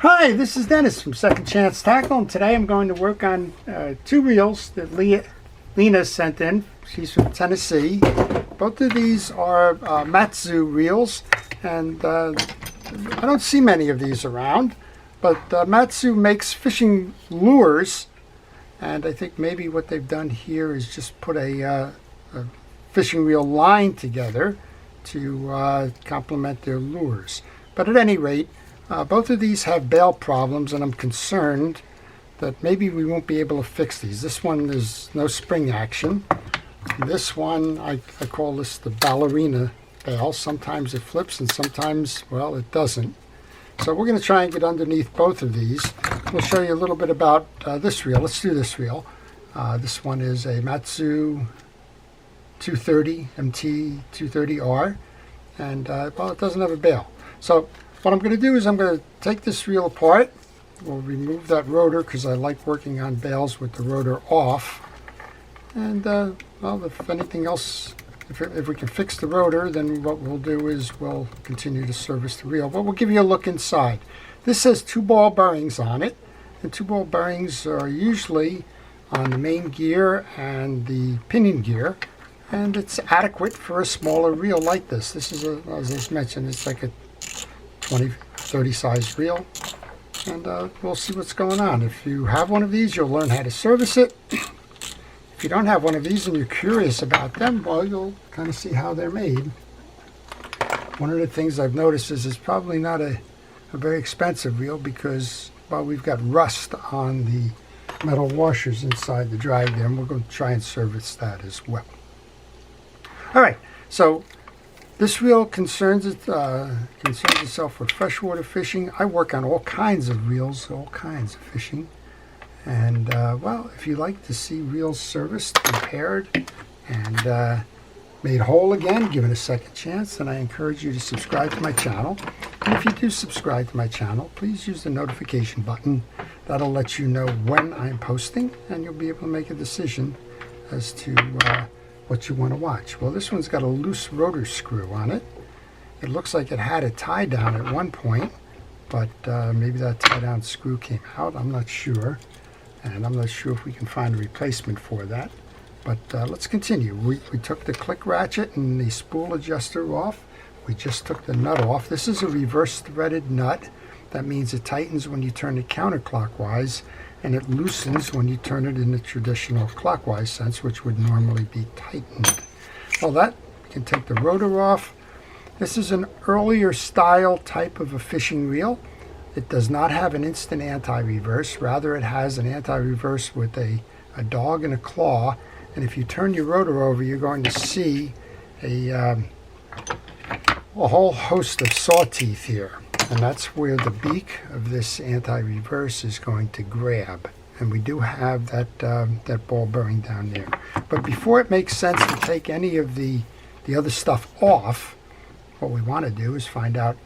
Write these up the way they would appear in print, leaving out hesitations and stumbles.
Hi, this is Dennis from Second Chance Tackle, and today I'm going to work on two reels that Lena sent in. She's from Tennessee. Both of these are Matzuo reels, and I don't see many of these around, but Matzuo makes fishing lures, and I think maybe what they've done here is just put a fishing reel line together to complement their lures. But at any rate, both of these have bail problems, and I'm concerned that maybe we won't be able to fix these. This one, there's no spring action. This one, I call this the ballerina bail. Sometimes it flips and sometimes, well, it doesn't. So we're going to try and get underneath both of these. We'll show you a little bit about this reel. Let's do this reel. This one is a Matzuo 230 MT 230R, and well, it doesn't have a bail. So what I'm going to do is I'm going to take this reel apart. We'll remove that rotor because I like working on bails with the rotor off. And well, if anything else, if we can fix the rotor, then what we'll do is we'll continue to service the reel. But we'll give you a look inside. This has 2 ball bearings on it, and 2 ball bearings are usually on the main gear and the pinion gear, and it's adequate for a smaller reel like this. This is, as I mentioned, it's like a 20-30 size reel, and we'll see what's going on. If you have one of these, you'll learn how to service it. If you don't have one of these and you're curious about them, well, you'll kind of see how they're made. One of the things I've noticed is it's probably not a very expensive reel because, well, we've got rust on the metal washers inside the drag there, and we're going to try and service that as well. All right, so this reel concerns itself with freshwater fishing. I work on all kinds of reels, all kinds of fishing. And, well, if you like to see reels serviced, repaired, and made whole again, given a second chance, then I encourage you to subscribe to my channel. And if you do subscribe to my channel, please use the notification button. That'll let you know when I'm posting, and you'll be able to make a decision as to what you want to watch. Well, this one's got a loose rotor screw on it. It looks like it had a tie down at one point, but maybe that tie down screw came out. I'm not sure, and I'm not sure if we can find a replacement for that. But let's continue. We took the click ratchet and the spool adjuster off. We just took the nut off. This is a reverse threaded nut. That means it tightens when you turn it counterclockwise, and it loosens when you turn it in the traditional clockwise sense, which would normally be tightened. Well, that, we can take the rotor off. This is an earlier style type of a fishing reel. It does not have an instant anti-reverse. Rather, it has an anti-reverse with a dog and a claw. And if you turn your rotor over, you're going to see a whole host of saw teeth here. And that's where the beak of this anti-reverse is going to grab. And we do have that ball bearing down there. But before it makes sense to take any of the other stuff off, what we want to do is find out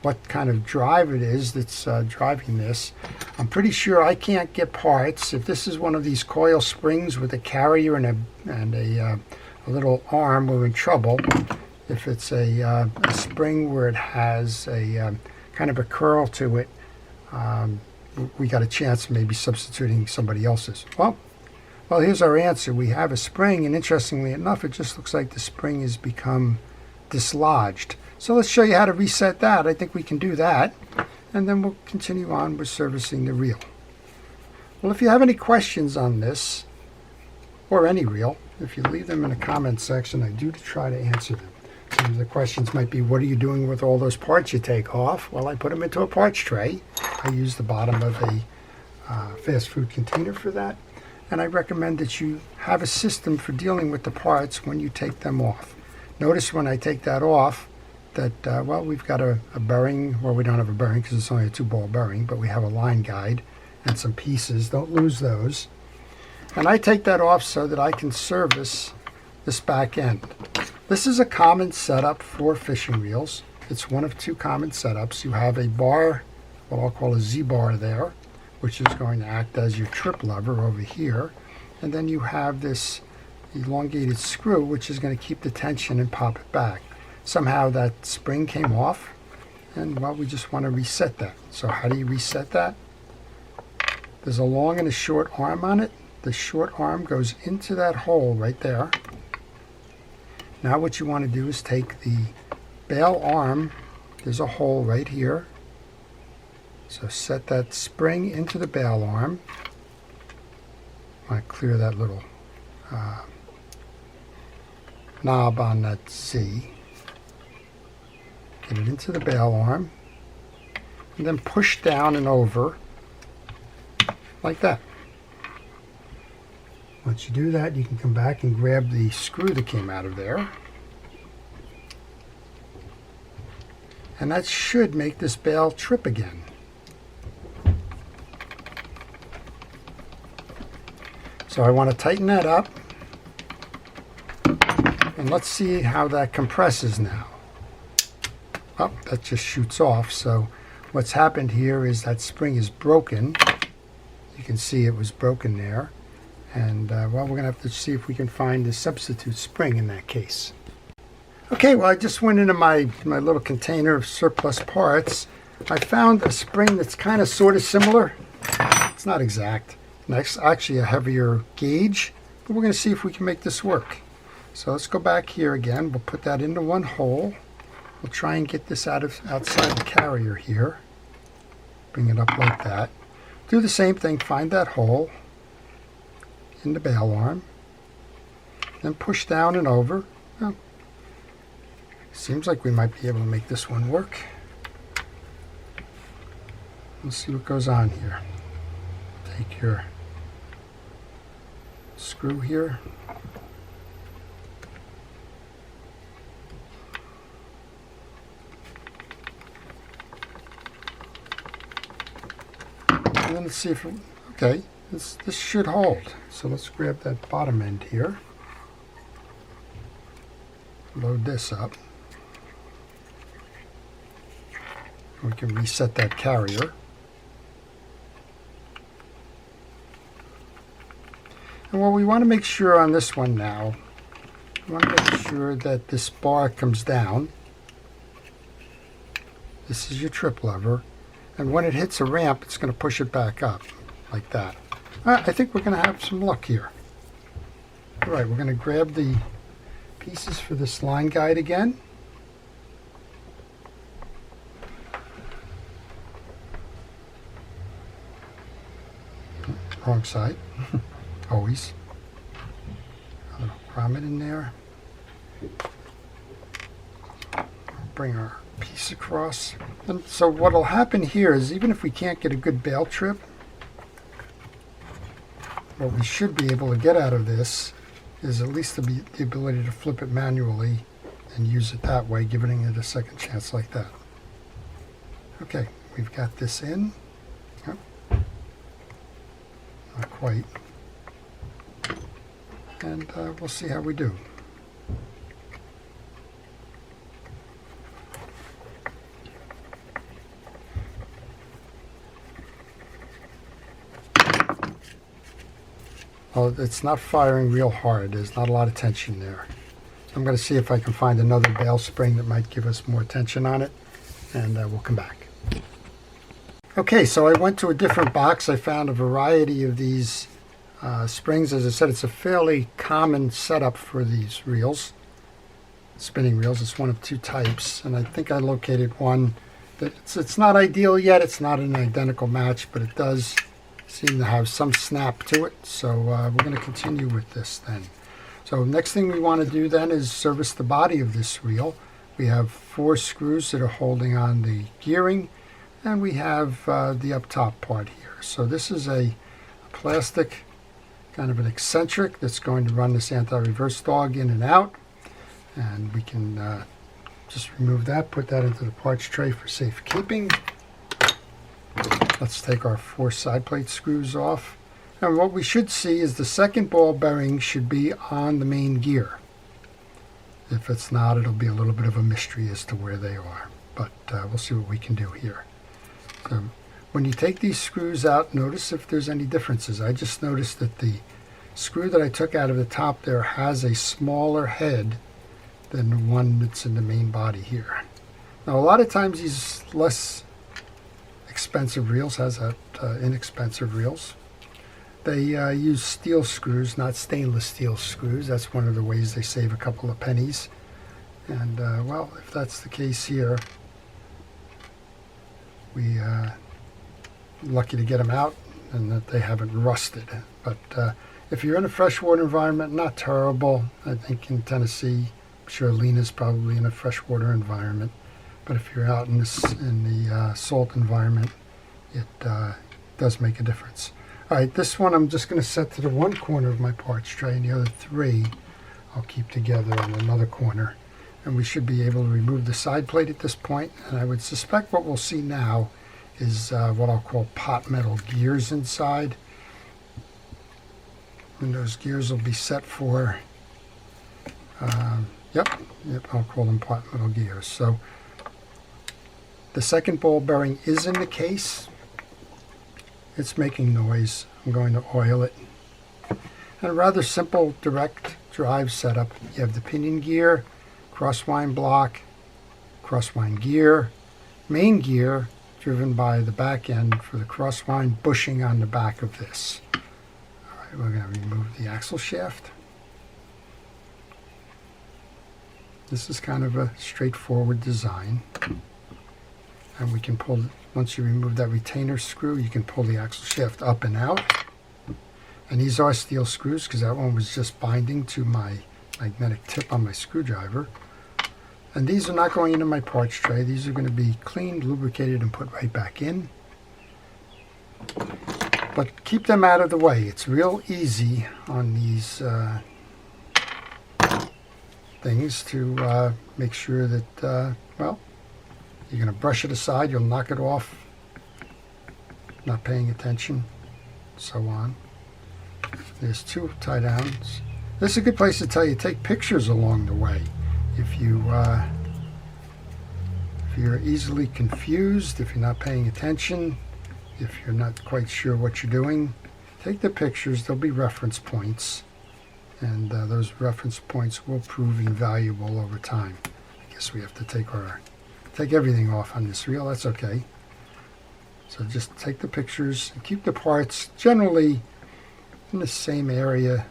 what kind of drive it is that's driving this. I'm pretty sure I can't get parts. If this is one of these coil springs with a carrier and a little arm, we're in trouble. If it's a spring where it has a kind of a curl to it, we got a chance of maybe substituting somebody else's. Well, here's our answer. We have a spring, and interestingly enough, it just looks like the spring has become dislodged. So let's show you how to reset that. I think we can do that, and then we'll continue on with servicing the reel. Well, if you have any questions on this, or any reel, if you leave them in the comment section, I do try to answer them. Some of the questions might be, what are you doing with all those parts you take off? Well, I put them into a parts tray. I use the bottom of a fast food container for that. And I recommend that you have a system for dealing with the parts when you take them off. Notice when I take that off that, well, we've got a bearing. Well, we don't have a bearing because it's only a 2-ball bearing, but we have a line guide and some pieces. Don't lose those. And I take that off so that I can service this back end. This is a common setup for fishing reels. It's one of 2 common setups. You have a bar, what I'll call a Z-bar there, which is going to act as your trip lever over here. And then you have this elongated screw, which is going to keep the tension and pop it back. Somehow that spring came off, And well, we just want to reset that. So how do you reset that? There's a long and a short arm on it. The short arm goes into that hole right there. Now what you want to do is take the bail arm. There's a hole right here. So set that spring into the bail arm. I want to clear that little knob on that Z. Get it into the bail arm. And then push down and over like that. Once you do that, you can come back and grab the screw that came out of there. And that should make this bail trip again. So I want to tighten that up. And let's see how that compresses now. Oh, that just shoots off. So what's happened here is that spring is broken. You can see it was broken there. And well, we're going to have to see if we can find the substitute spring in that case. Okay, well, I just went into my little container of surplus parts. I found a spring that's kind of sort of similar. It's not exact. It's actually a heavier gauge, but we're going to see if we can make this work. So let's go back here again. We'll put that into one hole. We'll try and get this outside the carrier here. Bring it up like that. Do the same thing. Find that hole in the bail arm, then push down and over. Well, seems like we might be able to make this one work. Let's see what goes on here. Take your screw here. And then let's see if okay. This should hold. So let's grab that bottom end here. Load this up. We can reset that carrier. And what we want to make sure on this one now, we want to make sure that this bar comes down. This is your trip lever. And when it hits a ramp, it's going to push it back up like that. I think we're going to have some luck here. All right, we're going to grab the pieces for this line guide again. Wrong side. Always. A little grommet in there. Bring our piece across. And so what will happen here is even if we can't get a good bail trip, what we should be able to get out of this is at least the ability to flip it manually and use it that way, giving it a second chance like that. Okay, we've got this in. Yep. Not quite. And we'll see how we do. Well, it's not firing real hard. There's not a lot of tension there. I'm going to see if I can find another bail spring that might give us more tension on it, and we'll come back. Okay, so I went to a different box. I found a variety of these springs. As I said, it's a fairly common setup for these reels, spinning reels. It's one of two types, and I think I located one that it's not ideal yet. It's not an identical match, but it does seem to have some snap to it. So we're going to continue with this then. So next thing we want to do then is service the body of this reel. We have 4 screws that are holding on the gearing, and we have the up top part here. So this is a plastic kind of an eccentric that's going to run this anti-reverse dog in and out, and we can just remove that, put that into the parts tray for safekeeping. Let's take our 4 side plate screws off. And what we should see is the second ball bearing should be on the main gear. If it's not, it'll be a little bit of a mystery as to where they are. But we'll see what we can do here. So when you take these screws out, notice if there's any differences. I just noticed that the screw that I took out of the top there has a smaller head than the one that's in the main body here. Now, a lot of times these less expensive reels has inexpensive reels. They use steel screws, not stainless steel screws. That's one of the ways they save a couple of pennies. And well, if that's the case here, we lucky to get them out and that they haven't rusted. But if you're in a freshwater environment, not terrible. I think in Tennessee, I'm sure Lena's probably in a freshwater environment. But if you're out in the salt environment, it does make a difference. All right, this one I'm just going to set to the one corner of my parts tray, and the other three I'll keep together on another corner. And we should be able to remove the side plate at this point. And I would suspect what we'll see now is what I'll call pot metal gears inside. And those gears will be set for, yep, I'll call them pot metal gears. So the second ball bearing is in the case. It's making noise. I'm going to oil it. And a rather simple direct drive setup. You have the pinion gear, crosswind block, crosswind gear, main gear driven by the back end for the crosswind bushing on the back of this. All right, we're going to remove the axle shaft. This is kind of a straightforward design. And we can pull, once you remove that retainer screw, you can pull the axle shaft up and out. And these are steel screws because that one was just binding to my magnetic tip on my screwdriver. And these are not going into my parts tray. These are going to be cleaned, lubricated, and put right back in. But keep them out of the way. It's real easy on these things to make sure that, well, you're going to brush it aside, you'll knock it off, not paying attention, so on. There's two tie downs. This is a good place to tell you, take pictures along the way. If you're easily confused, if you're not paying attention, if you're not quite sure what you're doing, take the pictures. There'll be reference points, and those reference points will prove invaluable over time. I guess we have to take everything off on this reel. That's okay. So just take the pictures and keep the parts generally in the same area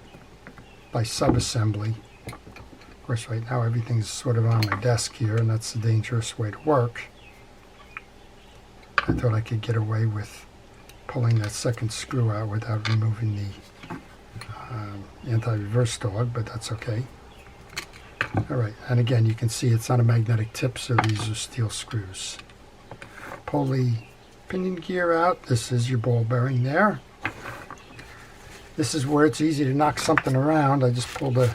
by sub-assembly. Of course, right now everything's sort of on my desk here, and that's the dangerous way to work. I thought I could get away with pulling that second screw out without removing the anti-reverse dog, but that's okay. All right, and again, you can see it's on a magnetic tip, so these are steel screws. Pull the pinion gear out. This is your ball bearing there. This is where it's easy to knock something around. I just pulled a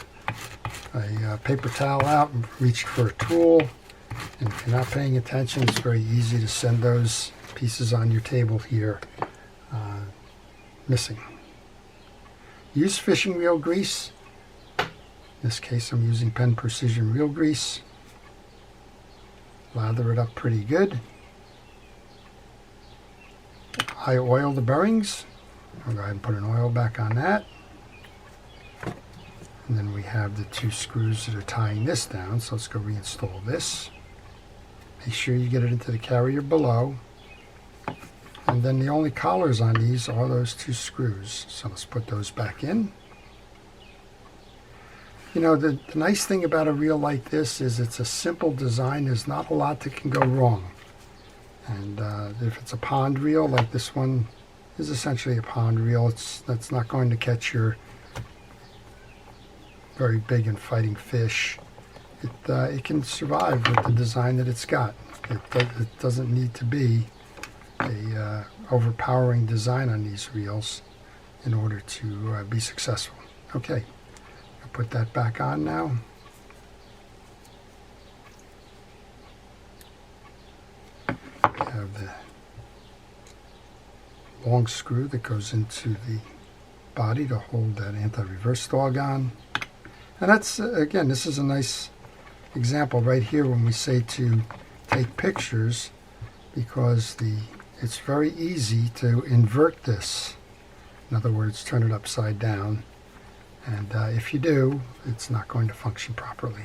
paper towel out and reached for a tool. And if you're not paying attention, it's very easy to send those pieces on your table here missing. Use fishing reel grease. In this case, I'm using Penn Precision reel grease. Lather it up pretty good. I oil the bearings. I'll go ahead and put an oil back on that. And then we have the two screws that are tying this down. So let's go reinstall this. Make sure you get it into the carrier below. And then the only collars on these are those two screws. So let's put those back in. You know, the nice thing about a reel like this is it's a simple design. There's not a lot that can go wrong. And if it's a pond reel, like this one is essentially a pond reel, that's not going to catch your very big and fighting fish. It can survive with the design that it's got. It doesn't need to be a overpowering design on these reels in order to be successful. Okay. Put that back on now. We have the long screw that goes into the body to hold that anti-reverse dog on. And that's, again, this is a nice example right here when we say to take pictures, because it's very easy to invert this. In other words, turn it upside down. And if you do, it's not going to function properly.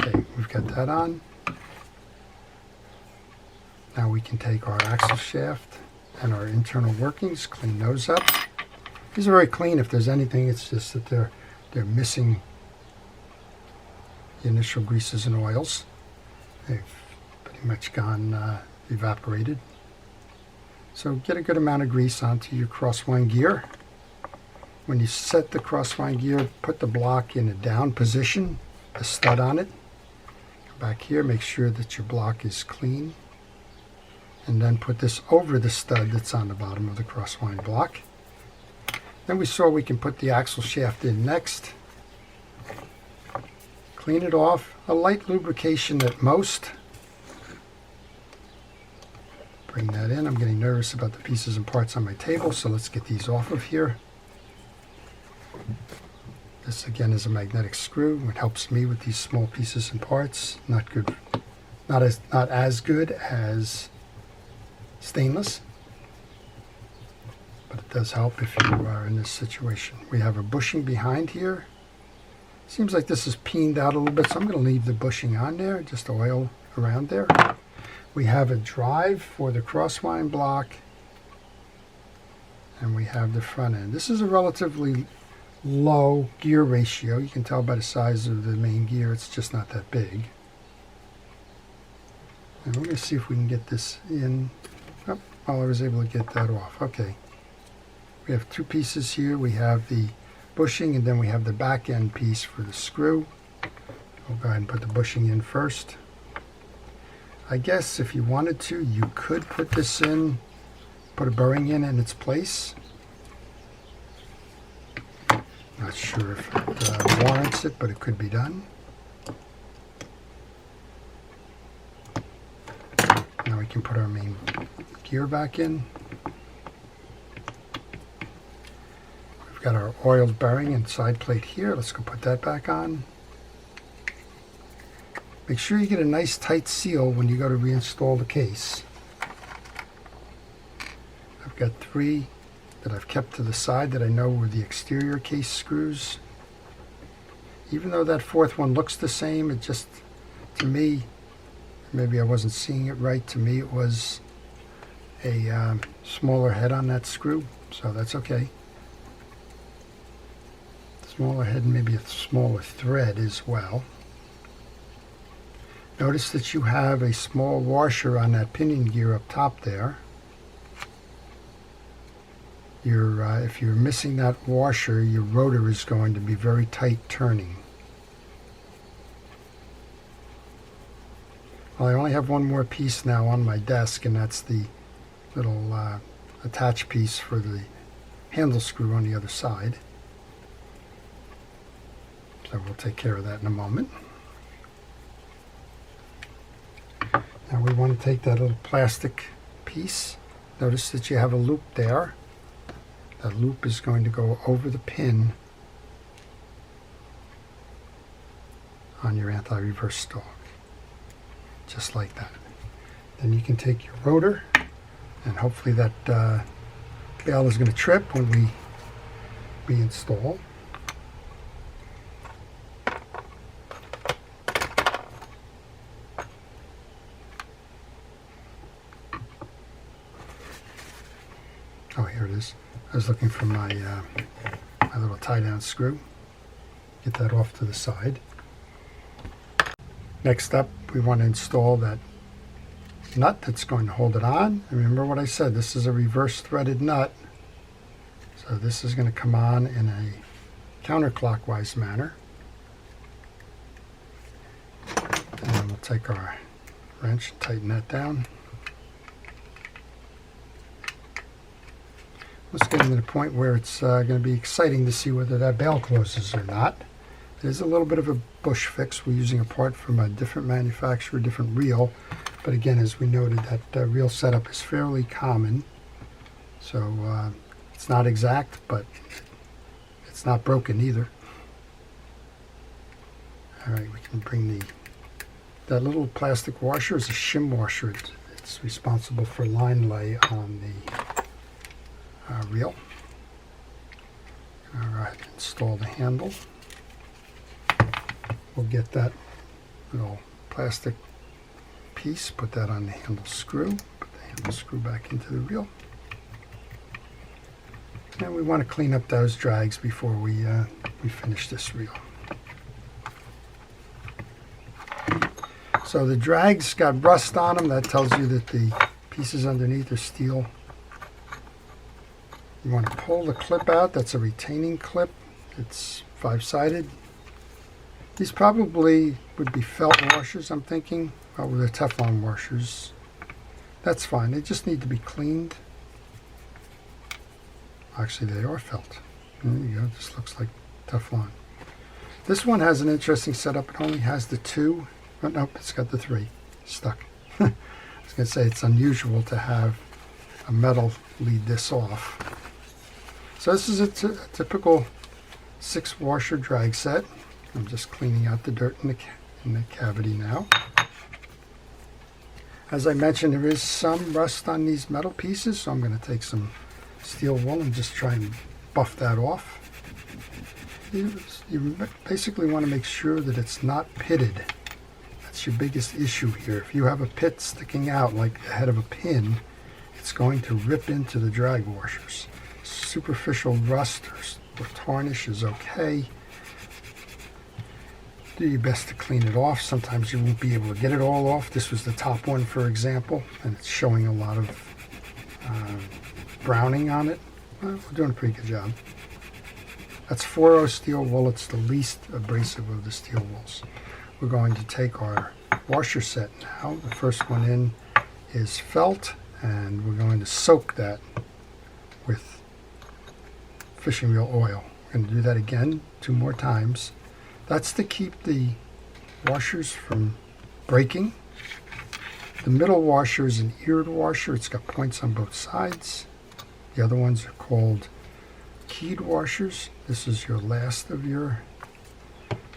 Okay, we've got that on. Now we can take our axle shaft and our internal workings, clean those up. These are very clean. If there's anything, it's just that they're missing the initial greases and oils. They've pretty much gone evaporated. So get a good amount of grease onto your crosswind gear. When you set the crosswind gear, put the block in a down position, a stud on it. Come back here, make sure that your block is clean. And then put this over the stud that's on the bottom of the crosswind block. Then we saw we can put the axle shaft in next. Clean it off, a light lubrication at most. Bring that in. I'm getting nervous about the pieces and parts on my table, so let's get these off of here. This again is a magnetic screw. It helps me with these small pieces and parts. Not good, not as good as stainless, but it does help if you are in this situation. We have a bushing behind here. Seems like this is peened out a little bit, so I'm going to leave the bushing on there, just oil around there. We have a drive for the crosswind block, and we have the front end. This is a relatively low gear ratio. You can tell by the size of the main gear, it's just not that big. And we're going to see if we can get this in. Oh, well, I was able to get that off. Okay. We have two pieces here. We have the bushing, and then we have the back end piece for the screw. We'll go ahead and put the bushing in first. I guess if you wanted to, you could put this in, put a bearing in its place. Not sure if it warrants it, but it could be done. Now we can put our main gear back in. We've got our oiled bearing and side plate here. Let's go put that back on. Make sure you get a nice tight seal when you go to reinstall the case. I've got 3 that I've kept to the side that I know were the exterior case screws. Even though that 4th one looks the same, it just, to me, maybe I wasn't seeing it right. To me, it was a smaller head on that screw, so that's okay. Smaller head and maybe a smaller thread as well. Notice that you have a small washer on that pinion gear up top there. If you're missing that washer, your rotor is going to be very tight turning. Well, I only have one more piece now on my desk, and that's the little attach piece for the handle screw on the other side. So we'll take care of that in a moment. Now we want to take that little plastic piece. Notice that you have a loop there. That loop is going to go over the pin on your anti-reverse stalk. Just like that. Then you can take your rotor, and hopefully that bell is going to trip when we reinstall. Oh, here it is. I was looking for my my little tie-down screw. Get that off to the side. Next up, we want to install that nut that's going to hold it on. And remember what I said, this is a reverse threaded nut. So this is going to come on in a counterclockwise manner. And we'll take our wrench and tighten that down. Let's get into the point where it's going to be exciting to see whether that bail closes or not. It is a little bit of a bush fix. We're using a part from a different manufacturer, different reel. But again, as we noted, that reel setup is fairly common. So it's not exact, but it's not broken either. All right, we can bring that little plastic washer is a shim washer. It's responsible for line lay on the reel. All right, install the handle. We'll get that little plastic piece, put that on the handle screw, put the handle screw back into the reel. And we want to clean up those drags before we finish this reel. So the drags got rust on them. That tells you that the pieces underneath are steel. You want to pull the clip out. That's a retaining clip. It's 5-sided. These probably would be felt washers, I'm thinking. Oh, they're Teflon washers. That's fine. They just need to be cleaned. Actually, they are felt. There you go. This looks like Teflon. This one has an interesting setup. It only has the 2. Oh, nope, it's got the 3 stuck. I was going to say it's unusual to have a metal lead this off. So this is a typical 6-washer drag set. I'm just cleaning out the dirt in the cavity now. As I mentioned, there is some rust on these metal pieces, so I'm going to take some steel wool and just try and buff that off. You basically want to make sure that it's not pitted. That's your biggest issue here. If you have a pit sticking out like the head of a pin, it's going to rip into the drag washers. Superficial rust or tarnish is okay. Do your best to clean it off. Sometimes you won't be able to get it all off. This was the top one, for example, and it's showing a lot of browning on it. Well, we're doing a pretty good job. That's 4/0 steel wool. It's the least abrasive of the steel wools. We're going to take our washer set now. The first one in is felt, and we're going to soak that with fishing reel oil. We're going to do that again 2 more times. That's to keep the washers from breaking. The middle washer is an eared washer. It's got points on both sides. The other ones are called keyed washers. This is your last of your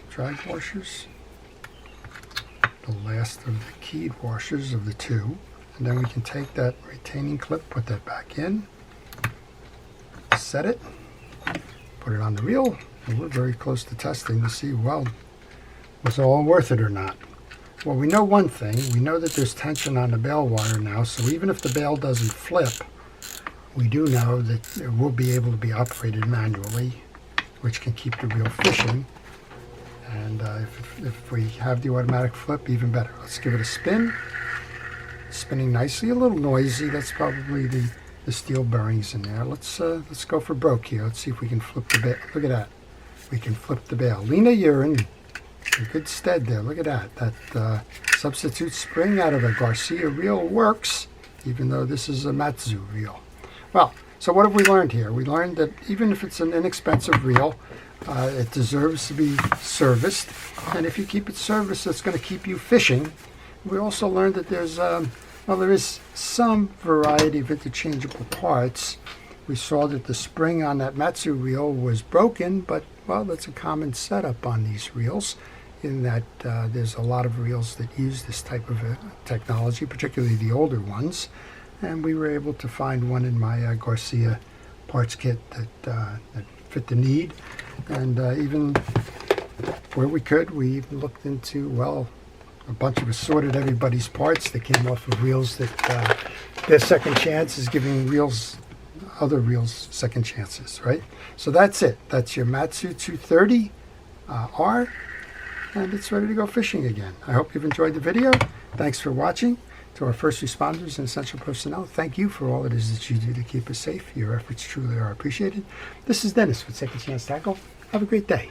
drag washers. The last of the keyed washers of the 2. And then we can take that retaining clip, put that back in, set it, put it on the reel, and we're very close to testing to see, well, was it all worth it or not? Well, we know one thing. We know that there's tension on the bail wire now, so even if the bail doesn't flip, we do know that it will be able to be operated manually, which can keep the reel fishing. And if we have the automatic flip, even better. Let's give it a spin. Spinning nicely, a little noisy. That's probably the steel bearings in there. Let's go for broke here. Let's see if we can flip the bail. Look at that. We can flip the bail. Lena, you're in good stead there. Look at that. That substitute spring out of a Garcia reel works, even though this is a Matzuo reel. Well, so what have we learned here? We learned that even if it's an inexpensive reel, it deserves to be serviced, and if you keep it serviced, it's going to keep you fishing. We also learned that there is some variety of interchangeable parts. We saw that the spring on that Matzuo reel was broken, but, well, that's a common setup on these reels, in that there's a lot of reels that use this type of technology, particularly the older ones, and we were able to find one in my Garcia parts kit that fit the need. And even where we could, we even looked into, well, a bunch of assorted everybody's parts that came off of reels that their second chance is giving other reels second chances, right? So that's it. That's your Matzuo 230 R, and it's ready to go fishing again. I hope you've enjoyed the video. Thanks for watching. To our first responders and essential personnel, thank you for all it is that you do to keep us safe. Your efforts truly are appreciated. This is Dennis with Second Chance Tackle. Have a great day.